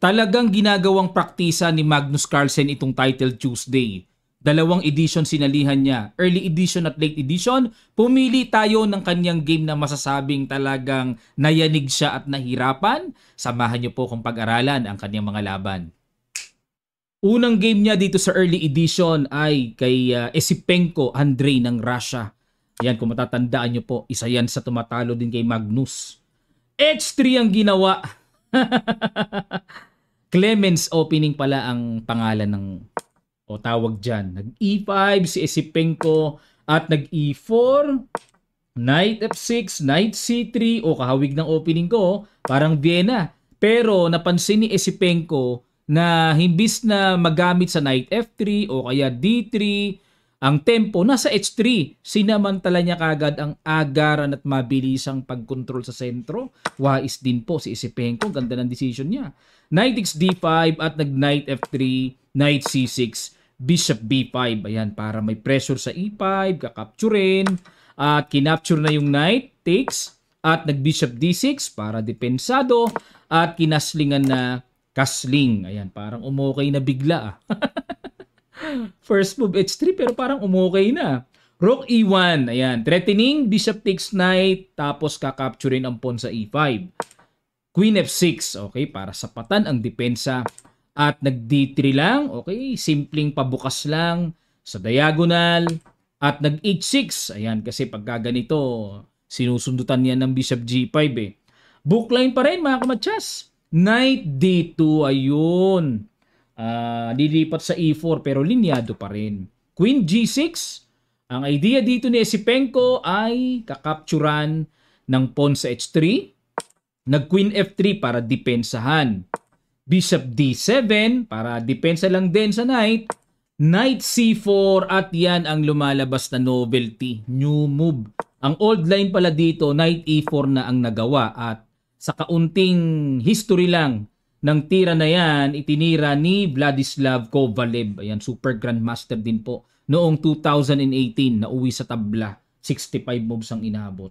Talagang ginagawang praktisa ni Magnus Carlsen itong Title Tuesday. 2 edition sinalihan niya, early edition at late edition. Pumili tayo ng kanyang game na masasabing talagang nayanig siya at nahirapan. Samahan niyo po kung pag-aralan ang kanyang mga laban. Unang game niya dito sa early edition ay kay Esipenko Andrei ng Russia. Ayan, kung matatandaan niyo po, isa yan sa tumatalo din kay Magnus. H3 ang ginawa. Clemens opening pala ang pangalan ng o tawag dyan. Nag-E5 si Esipenko at nag-E4, Knight F6, Knight C3, o kahawig ng opening ko, parang Vienna. Pero napansin ni Esipenko na himbis na magamit sa Knight F3 o kaya D3, ang tempo nasa H3. Sinamantala niya kagad ang agaran at mabilisang pagkontrol sa sentro. Wais din po si Esipenko. Ganda ng decision niya. Knight X D5 at nag-Knight F3, Knight C6, Bishop B5. Ayan, para may pressure sa E5, kakapturin. At kinapture na yung Knight, takes. At nag-Bishop D6 para depensado. At kinaslingan na kasling. Ayan, parang umokay na bigla. First move H3 pero parang umokay na. Rook E1. Ayan, threatening, Bishop takes Knight. Tapos kakapturin ang pawn sa E5. Queen F6, okay, para sapatan ang depensa. At nag-D3 lang, okay, simpleng pabukas lang sa diagonal. At nag-H6, ayan, kasi pagka ganito, sinusundutan yan ng Bishop G5 eh. Bookline pa rin mga kamatsas. Knight D2, ayun. Lilipat sa E4 pero linyado pa rin. Queen G6, ang idea dito ni Esipenko ay kakapturan ng pawn sa H3. Nag-Queen F3 para depensahan. Bishop D7 para depensa lang din sa Knight. Knight C4 at yan ang lumalabas na novelty. New move. Ang old line pala dito, Knight E4 na ang nagawa. At sa kaunting history lang ng tira na yan, itinira ni Vladislav Kovalev. Ayan, super grandmaster din po. Noong 2018, nauwi sa tabla. 65 moves ang inabot.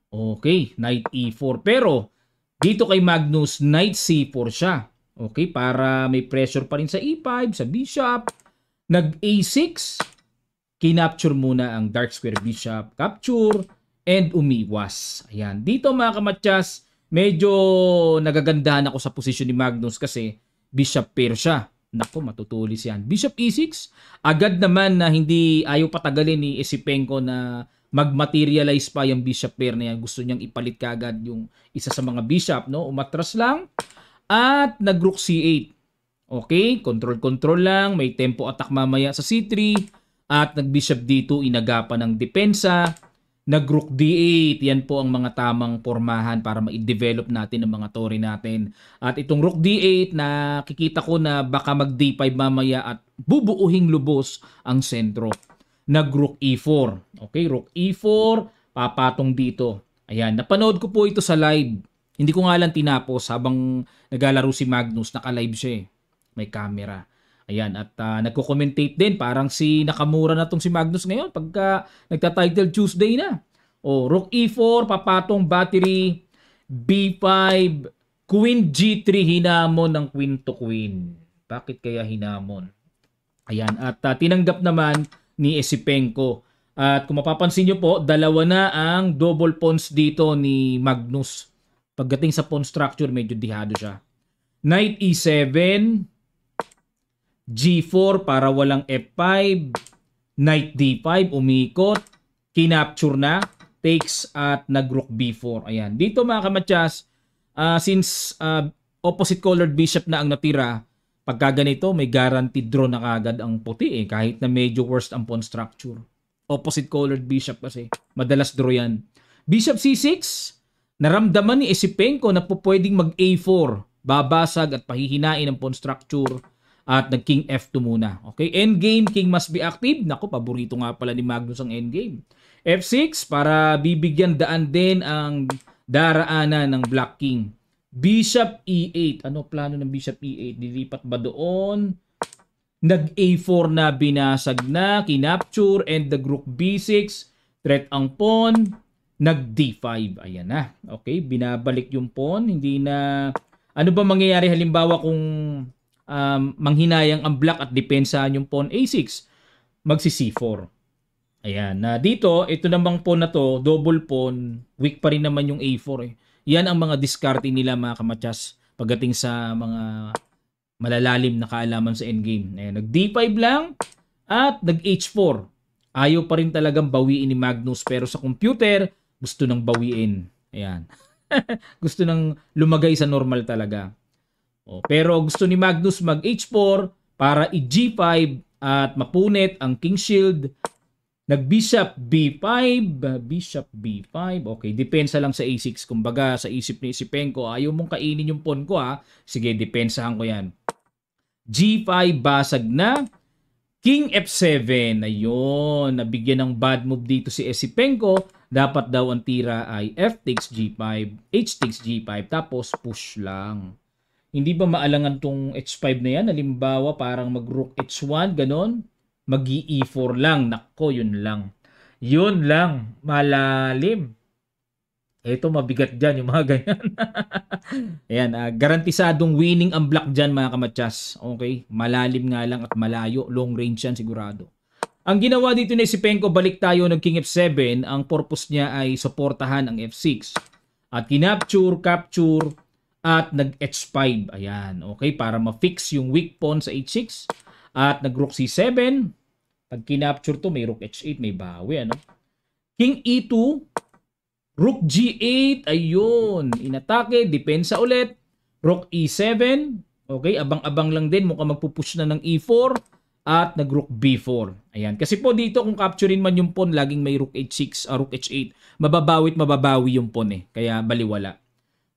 Okay, Knight E4. Pero dito kay Magnus, Knight C4 siya. Okay, para may pressure pa rin sa E5, sa Bishop. Nag-A6. Kinapture muna ang Dark Square Bishop. Capture. And umiwas. Ayan. Dito mga kamatyas, medyo nagagandahan ako sa posisyon ni Magnus kasi Bishop pair siya. Naku, matutulis yan. Bishop E6. Agad naman na hindi ayaw patagalin ni Esipenko na mag-materialize pa yung bishop pair na yan. Gusto niyang ipalit kagad yung isa sa mga bishop, no? Umatras lang. At nag-rook C8. Okay, control lang. May tempo attack mamaya sa C3. At nag-bishop D2, inagapan ng depensa. Nag-rook D8. Yan po ang mga tamang pormahan para ma-develop natin ang mga torre natin. At itong rook D8, nakikita ko na baka mag-D5 mamaya at bubuuhing lubos ang sentro. Nag-rook E4. Okay, rook E4, papatong dito. Ayan, napanood ko po ito sa live. Hindi ko nga lang tinapos habang naglalaro si Magnus, naka-live siya eh. May camera. Ayan, at nagko-commentate din, parang si Nakamura na tong si Magnus ngayon pagka nagta-Title Tuesday na. O, rook E4, papatong battery, B5, Queen G3, hinamon ng Queen to Queen. Bakit kaya hinamon? Ayan, at tinanggap naman ni Esipenko. At kung mapapansin nyo po, dalawa na ang double pawns dito ni Magnus. Pagdating sa pawn structure, medyo dihado siya. Knight E7, G4 para walang F5, Knight D5, umikot, kinapture na, takes at nag-rook B4. Ayan. Dito mga kamatyas, since opposite colored bishop na ang natira, pagka ganito, may guaranteed draw na kagad ang puti eh, kahit na medyo worst ang pawn structure. Opposite colored bishop kasi, madalas draw yan. Bishop C6, naramdaman ni Esipenko na po pwedeng mag-A4, babasag at pahihinain ang pawn structure at nag-King F2 muna. Okay, endgame, King must be active. Naku, paborito nga pala ni Magnus ang endgame. F6, para bibigyan daan din ang daraanan ng Black King. Bishop E8. Ano plano ng Bishop E8? Dilipat ba doon? Nag-A4 na, binasag na, kinapture, and the rook B6. Threat ang pawn. Nag-D5. Ayan na. Okay, binabalik yung pawn. Hindi na Ano ba mangyayari halimbawa kung manghinayang ang black at depensahan yung pawn A6? Magsi C4. Ayan. Na dito, ito namang pawn na to, double pawn, weak pa rin naman yung A4 eh. Yan ang mga diskarte nila mga kamatsas pagdating sa mga malalalim na kaalaman sa endgame. Ayan, nag D5 lang at nag H4. Ayaw pa rin talagang bawiin ni Magnus pero sa computer, gusto nang bawiin. Ayan. Gusto nang lumagay sa normal talaga. Pero gusto ni Magnus mag H4 para i-G5 at mapunit ang King Shield. Nag-Bishop B5, Bishop B5. Okay, depensa lang sa A6. Kumbaga, sa isip ni Isipenko, ayaw mong kainin yung pawn ko ha. Sige, depensahan ko yan. G5, basag na. King F7. Ayun, nabigyan ng bad move dito si Isipenko. Dapat daw ang tira ay F takes G5, H takes G5, tapos push lang. Hindi ba maalangan tong H5 na yan? Halimbawa, parang mag-Rook H1, ganon. Mag-E4 lang. Nako, yun lang. Yun lang. Malalim. Ito, mabigat dyan, yung mga ganyan. Ayan, garantisadong winning ang black dyan, mga kamatsas. Okay? Malalim nga lang at malayo. Long range yan, sigurado. Ang ginawa dito ni Isipenko, balik tayo ng King F7. Ang purpose niya ay suportahan ang F6. At kinapture, capture, at nag-H5. Ayan, okay? Para ma-fix yung weak pawn sa H6. At nag-Rook C7. Pag kinapture to, may Rook H8, may bawi, ano? King E2. Rook G8. Ayun. Inatake. Depensa ulit. Rook E7. Okay, abang-abang lang din. Mukhang magpupush na ng E4. At nag-Rook B4. Ayan. Kasi po dito, kung capturein man yung pawn, laging may Rook H6, Rook H8. Mababawi yung pawn eh. Kaya baliwala.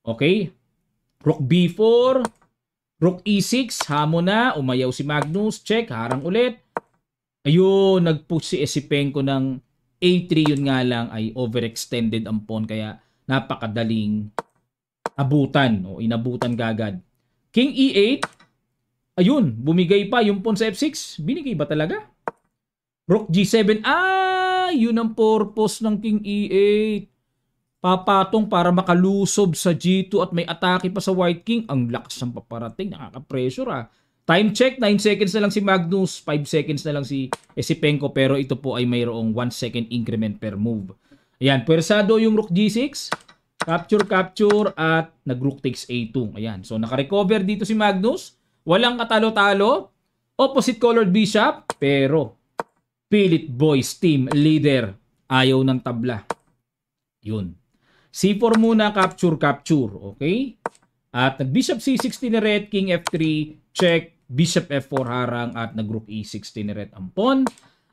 Okay? Rook B4. Rook E6, hamon na, umayaw si Magnus, check, harang ulit. Ayun, nag-push si Isipenko ng A3, yun nga lang ay overextended ang pawn, kaya napakadaling abutan, o inabutan kagad. King E8, ayun, bumigay pa yung pawn sa F6, binigay ba talaga? Rook G7, yun ang purpose ng King E8. Papatong para makalusob sa G2 at may atake pa sa White King. Ang lakas ng paparating. Nakaka-pressure Time check. 9 seconds na lang si Magnus. 5 seconds na lang si Isipenko. Pero ito po ay mayroong 1 second increment per move. Ayan. Pwersado yung Rook G6. Capture. At nag-Rook takes A2. Ayan. So naka-recover dito si Magnus. Walang katalo-talo. Opposite colored bishop. Pero Pilit Boys team leader. Ayaw ng tabla. Yun. C4 muna, capture. Okay? At nag-Bishop C6 ni Red, King F3, check, Bishop F4 harang, at nag-Rook E6 ni Red ang pawn.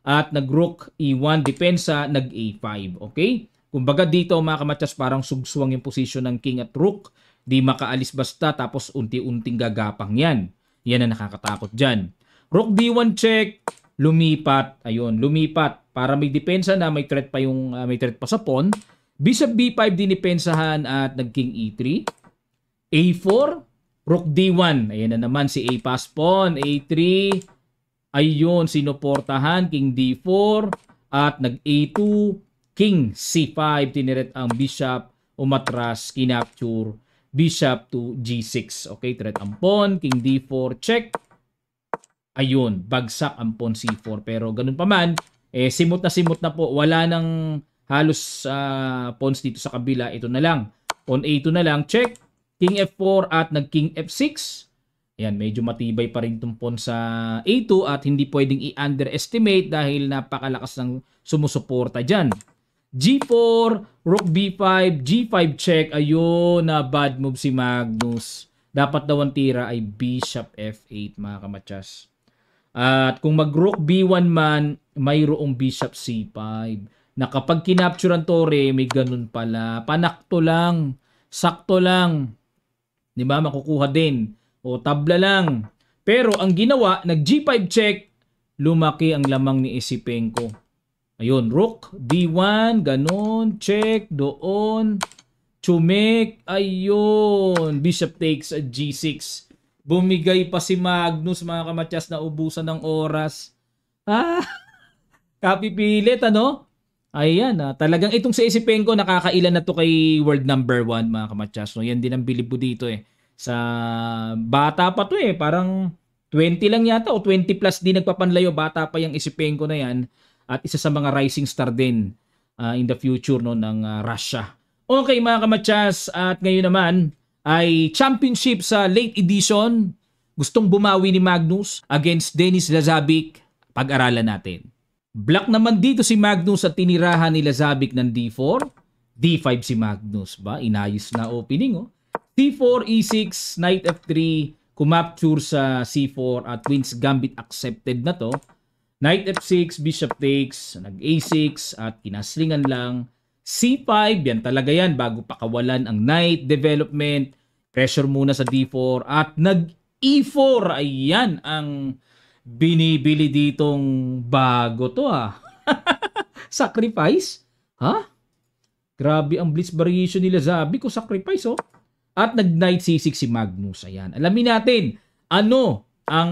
At nag-Rook E1, depensa, nag-A5. Okay? Kumbaga dito, mga kamatsas, parang sugswang yung position ng King at Rook. Di makaalis basta, tapos unti-unting gagapang yan. Yan ang nakakatakot dyan. Rook D1 check, lumipat. Ayun, lumipat. Para may depensa na, may threat pa sa pawn. Bishop B5 dinipensahan at nag-King E3. A4. Rook D1. Ayan na naman si A pass pawn. A3. Ayun, sinuportahan. King D4. At nag-A2. King C5. Tiniret ang bishop. Umatras. Kinapture. Bishop to G6. Okay, threat ang pawn. King D4. Check. Ayun, bagsak ang pawn C4. Pero ganun pa man, simot na po. Wala nang halos pawns dito sa kabila. Ito na lang. Pawn A2 na lang. Check. King F4 at nag-King F6. Ayan, medyo matibay pa rin itong pawn sa A2 at hindi pwedeng i-underestimate dahil napakalakas ng sumusuporta dyan. G4, Rook B5, G5 check. Ayun, na bad move si Magnus. Dapat daw ang tira ay Bishop F8, mga kamatsas. At kung mag-Rook B1 man, mayroong Bishop C5. Na kapag kinapture ang tore, may ganun pala. Panakto lang. Sakto lang. Di ba? Makukuha din. O tabla lang. Pero ang ginawa, nag-G5 check, lumaki ang lamang ni Isipenko. Ayun, Rook, D1, ganun, check, doon, Chumek, ayun, Bishop takes a G6. Bumigay pa si Magnus, mga kamatyas, na ubusan ng oras. Kapipilit, ano? Ayan, talagang itong si Isipenko, nakakailan na to kay world number 1, mga kamatyas. No? Yan din ang bilib po dito eh. Sa bata pa to eh, parang 20 lang yata o 20 plus din nagpapanlayo, bata pa yung Isipenko na yan at isa sa mga rising star din in the future no ng Russia. Okay mga kamatsas, at ngayon naman ay championship sa late edition. Gustong bumawi ni Magnus against Denis Lazabic. Pag-aralan natin. Black naman dito si Magnus at tinirahan ni Lazabic ng D4. D5 si Magnus ba? Inayos na opening oh. C4, E6, Knight F3, kumapture sa C4 at Queen's Gambit accepted na to. Knight F6, Bishop takes, nag-A6 at kinaslingan lang. C5, yan talaga yan bago pakawalan ang Knight development. Pressure muna sa D4 at nag-E4. Ayan ang binibili ditong bago to ah. Sacrifice? Ha? Grabe ang blitz variation nila Zabi ko sacrifice oh. At nag-Knight C6 si Magnus. Ayan. Alamin natin ano ang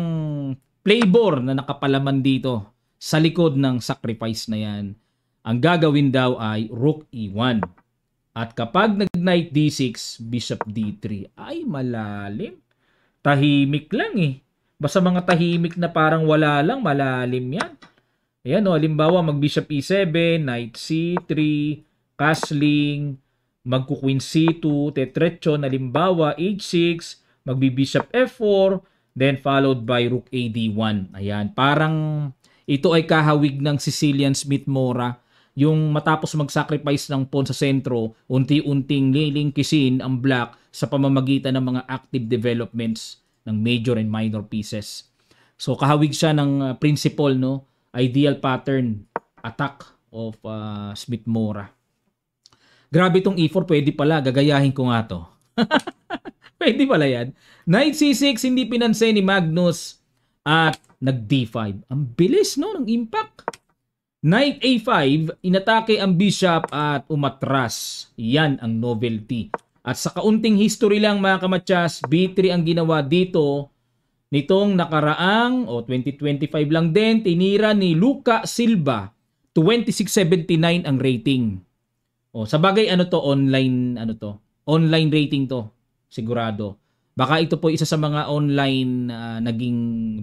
playboard na nakapalaman dito sa likod ng sacrifice na yan. Ang gagawin daw ay Rook E1. At kapag nag-Knight D6, Bishop D3. Ay, malalim. Tahimik lang eh. Basta mga tahimik na parang wala lang, malalim yan. Ayan o, halimbawa mag-Bishop E7, Knight C3, castling, magku-Queen C2, tetretso, halimbawa H6, magbi-Bishop F4, then followed by Rook AD1. Ayan, parang ito ay kahawig ng Sicilian Smith Mora. Yung matapos mag-sacrifice ng pawn sa sentro, unti-unting lilingkisin ang black sa pamamagitan ng mga active developments ng major and minor pieces. So kahawig siya ng principle, no? Ideal pattern attack of Smith Mora. Grabe itong E4, pwede pala, gagayahin ko nga to. Pwede pala yan. Knight C6, hindi pinansin ni Magnus at nag-D5. Ang bilis no ng impact. Knight A5, inatake ang bishop at umatras. Yan ang novelty. At sa kaunting history lang mga kamatsas, B3 ang ginawa dito nitong nakaraang 2025 lang din, tinira ni Luca Silva. 2679 ang rating. Sa bagay online online rating to, sigurado. Baka ito po isa sa mga online naging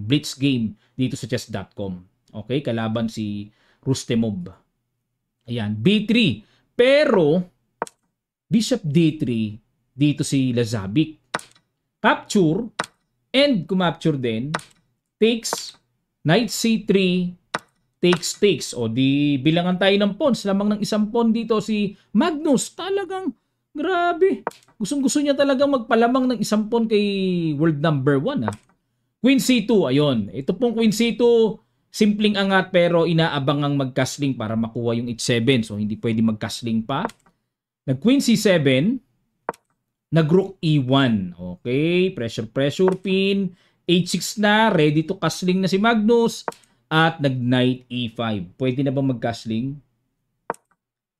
blitz game dito sa chess.com. Okay, kalaban si Rustemov. Ayan, B3. Pero Bishop D3 dito si Lazabic. Capture and kumapture din. Takes, Knight C3, takes. O di bilangan tayo ng pawns. Lamang ng isang pawn dito si Magnus. Talagang grabe. Gustong-gusto niya talagang magpalamang ng isang pawn kay world number 1. Queen C2. Ayun. Ito pong Queen C2, simpleng angat pero inaabangang mag-castling para makuha yung H7. So hindi pwede mag-castling pa. Nag-Queen C7. Nag-Rook E1. Okay. Pressure pin. H6 na. Ready to castling na si Magnus. At nag-Knight E5. Pwede na bang mag-castling?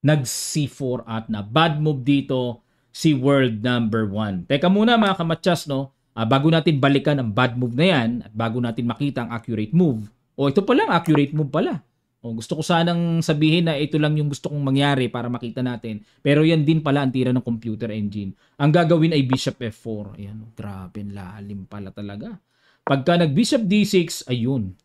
Nag-C4 at na. Bad move dito si world number 1. Teka muna mga kamatsas, no? Bago natin balikan ang bad move na yan at bago natin makita ang accurate move. Ito pa lang, accurate move pala. Gusto ko sanang sabihin na ito lang yung gusto kong mangyari para makita natin. Pero yan din pala ang tira ng computer engine. Ang gagawin ay Bishop F4. Ayan, grabe, lalim pala talaga. Pagka nag-Bishop D6, ayun.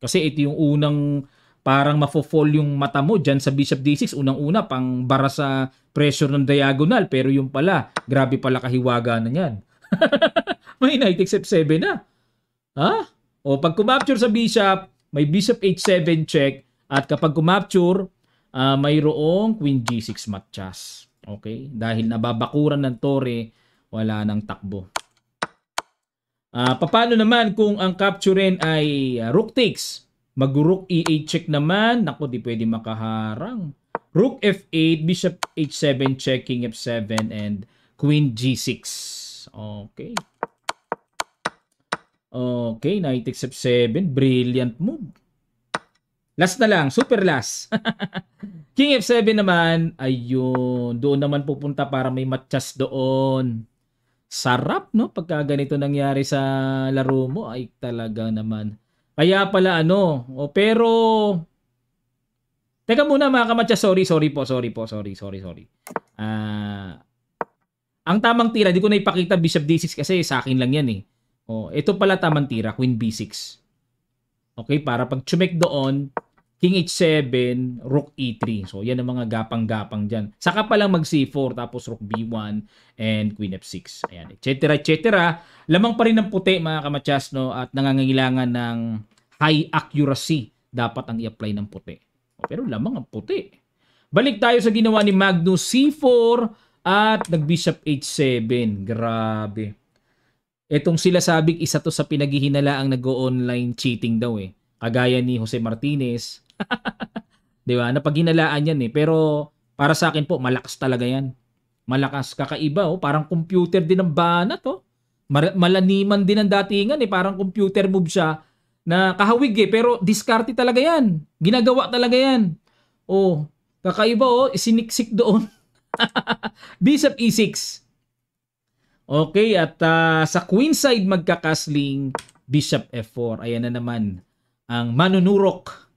Kasi ito yung unang parang mafo-fall yung mata mo dyan sa Bishop D6. Unang-una, pang bara sa pressure ng diagonal. Pero yung pala, grabe pala kahiwaga na yan. May Knight F7 na. Ha? Pag kumapture sa Bishop, may Bishop H7 check. At kapag kumapture, mayroong Queen G6 matchas. Okay? Dahil nababakuran ng tore, wala nang takbo. Paano naman kung ang capturein ay Rook takes? Mag-Rook E8 check naman. Naku, di pwede makaharang. Rook F8, Bishop H7 check, King F7, and Queen G6. Okay. Okay, Knight F7. Brilliant move. Last na lang, super last. King F7 naman, ayun. Doon naman pupunta para may matchas doon. Sarap, no? Pagka ganito nangyari sa laro mo, ay talaga naman. Kaya pala pero teka muna mga kamatcha, sorry po. Ang tamang tira, di ko na ipakita Bishop D6 kasi sa akin lang yan eh. Ito pala tamang tira, Queen B6. Okay, para pag chumek doon, King H7, Rook E3. So, yan ang mga gapang-gapang dyan. Saka pa lang mag C4, tapos Rook B1, and Queen F6. Ayan, etc. Lamang pa rin ng puti, mga kamatsas, no? At nangangailangan ng high accuracy dapat ang i-apply ng puti. Pero lamang ang puti. Balik tayo sa ginawa ni Magnus, C4 at nag-Bishop H7. Grabe. Etong sila sabik, isa to sa pinaghihinalaang nag-online cheating daw eh. Kagaya ni Jose Martinez. Di ba? Napaghinalaan yan eh. Pero para sa akin po, malakas talaga yan. Malakas. Kakaiba oh. Parang computer din ang banat oh. Malaniman din ang datingan eh. Parang computer move siya na kahawig eh. Pero diskarte talaga yan. Ginagawa talaga yan. Oh. Kakaiba oh. Isiniksik doon. Bishop E6. Okay, at sa queen side magkakasling Bishop F4. Ayan na naman ang manunurok.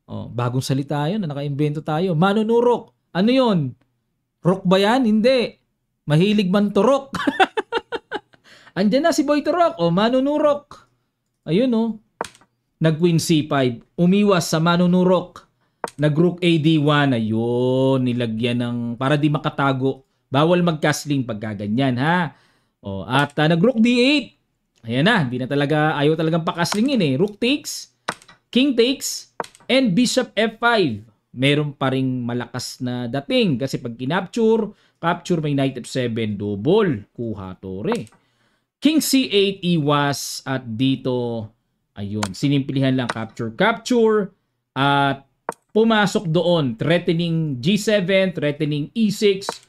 Bagong salita yun, naka-invento tayo. Manunurok. Ano yun? Rock ba yan? Hindi. Mahilig man turok. Andyan na si Boy Turok. Manunurok. Ayun Nag-queen C5. Umiwas sa manunurok. Nag-rook AD1. Ayun, nilagyan ng para di makatago. Bawal mag-castling pagka ganyan ha. At nag-rook D8. Ayan na, hindi na talaga, ayaw talagang pakaslingin eh. Rook takes, king takes, and bishop F5. Meron pa ring malakas na dating kasi pag kinapture, capture may knight F7, double, kuha tore. King C8 iwas at dito, ayun, sinimplihan lang capture, at pumasok doon, threatening G7, threatening E6,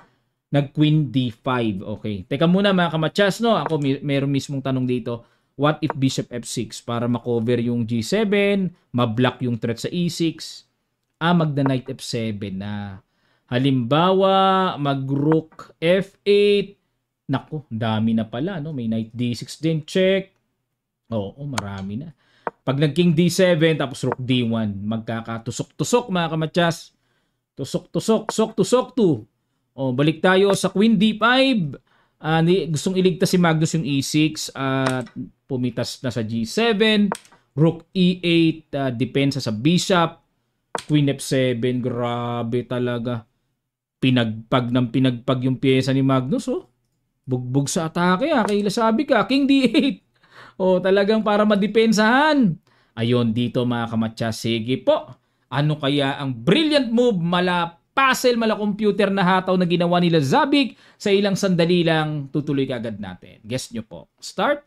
nag-queen D5. Okay. Teka muna mga kamatsas, no? Ako meron mismong tanong dito. What if bishop F6? Para makover yung G7, mablock yung threat sa E6. Magda knight F7 na. Halimbawa, mag-rook F8. Naku, dami na pala, no? May knight D6 din, check. Marami na. Pag nag-king D7, tapos rook D1, magkakatusok-tusok mga kamatsas. Tusok-tusok, sok-tusok to. Balik tayo sa Queen D5. Gustong iligtas si Magnus yung E6 at pumitas na sa G7. Rook E8, depensa sa Bishop. Queen F7, grabe talaga. Pinagpag yung pyesa ni Magnus. Bugbog sa atake kaya sabi ka, King D8. Talagang para madepensahan. Ayun, dito mga kamatsas. Sige po. Ano kaya ang brilliant move puzzle mala computer na hataw na ginawa nila Zabik sa ilang sandali lang, tutuloy kagad natin. Guess nyo po. Start.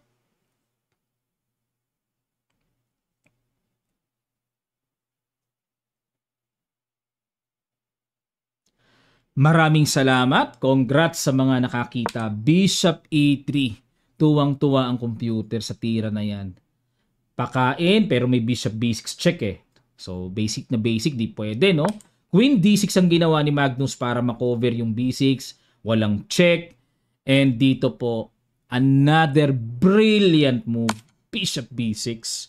Maraming salamat. Congrats sa mga nakakita. Bishop E3. Tuwang-tuwa ang computer sa tira na yan. Pakain pero may Bishop B6 check eh. So basic na basic, di pwede no? Queen D6 ang ginawa ni Magnus para makover yung B6. Walang check. And dito po, another brilliant move. Bishop B6.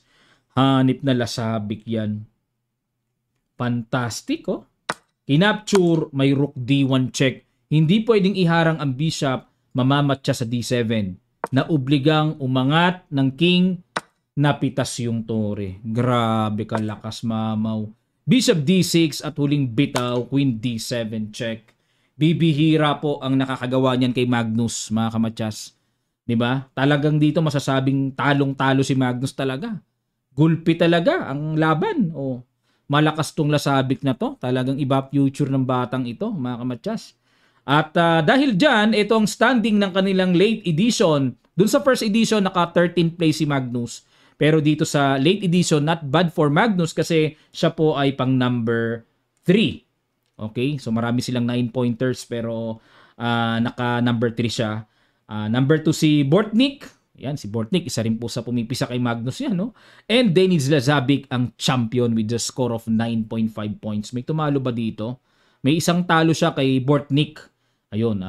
Hanip na lasabik yan. Fantastic Kinapture, may rook D1 check. Hindi pwedeng iharang ang bishop, mamamatcha sa D7. Naobligang umangat ng king, napitas yung tore. Grabe kalakas mamaw. Bishop D6 at huling bitaw, Queen D7 check. Bibihira po ang nakakagawa niyan kay Magnus, mga kamatsas. 'Di ba? Talagang dito masasabing talong-talo si Magnus talaga. Gulpi talaga ang laban. Malakas tong lasabik na to. Talagang iba future ng batang ito, mga kamatsas. At dahil dyan, ito ang standing ng kanilang late edition. Dun sa first edition, naka 13th place si Magnus. Pero dito sa late edition, not bad for Magnus kasi siya po ay pang number 3. Okay? So marami silang 9 pointers pero naka number 3 siya. Number 2 si Bortnik. Yan, si Bortnik, isa rin po sa pumipisa kay Magnus yan, no? And Denis Lazabic ang champion with the score of 9.5 points. May tumalo ba dito? May isang talo siya kay Bortnik. Ayun,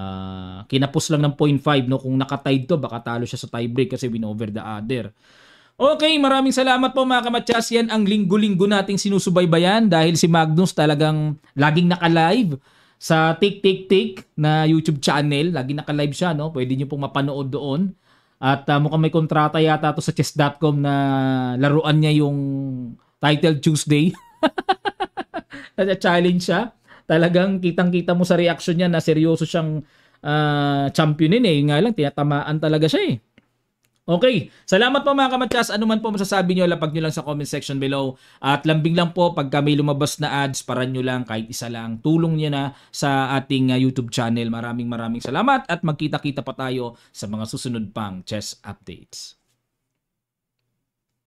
kinapos lang ng 0.5, no? Kung nakatied to, baka talo siya sa tiebreak kasi win over the other. Okay, maraming salamat po mga kamatsas. Yan ang linggo-linggo nating sinusubaybayan dahil si Magnus talagang laging naka-live sa Tik Tik Tik na YouTube channel. Lagi naka-live siya, no? Pwede niyo pong mapanood doon. At mukhang may kontrata yata to sa chess.com na laruan niya yung Title Tuesday. Challenge siya. Talagang kitang-kita mo sa reaction niya na seryoso siyang championin eh. Yung nga lang, tinatamaan talaga siya eh. Okay, salamat po mga kamatyas. Ano man po masasabi nyo, lapag nyo lang sa comment section below. At lambing lang po, pagka may lumabas na ads, paran nyo lang, kahit isa lang. Tulong nyo na sa ating YouTube channel. Maraming salamat at magkita-kita pa tayo sa mga susunod pang chess updates.